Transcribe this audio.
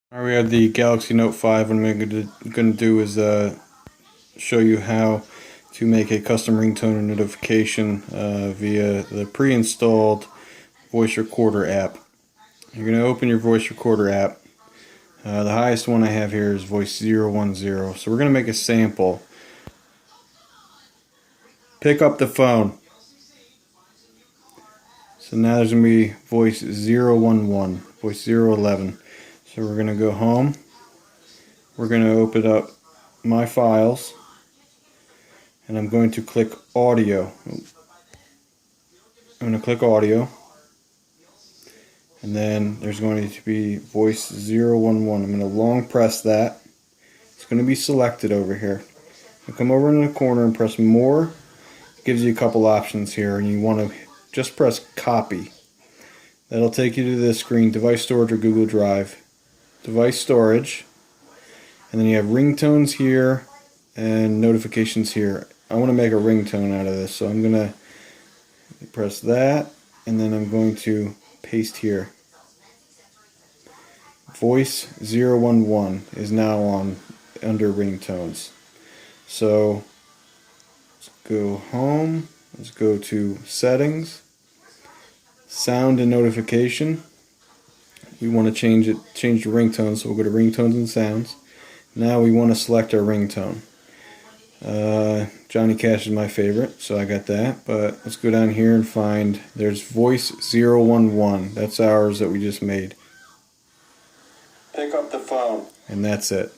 Alright, we have the Galaxy Note 5. What I'm going to do is show you how to make a custom ringtone notification via the pre-installed voice recorder app. You're going to open your voice recorder app. The highest one I have here is voice 010. So we're going to make a sample. Pick up the phone. So now there's going to be voice 011, voice 011. So we're going to go home. We're going to open up my files. And I'm going to click audio. I'm going to click audio. And then there's going to be voice 011. I'm going to long press that. It's going to be selected over here. You come over in the corner and press more. It gives you a couple options here, and you want to just press copy. That'll take you to this screen, device storage or Google Drive. Device storage, and then you have ringtones here and notifications here. I want to make a ringtone out of this, so I'm going to press that, and then I'm going to paste here. Voice 011 is now on under ringtones. So let's go home, let's go to settings, sound and notification. We want to change the ringtone, so we'll go to ringtones and sounds. Now we want to select our ringtone. Johnny Cash is my favorite, so I got that. But let's go down here and find, there's voice 011. That's ours that we just made. Pick up the phone. And that's it.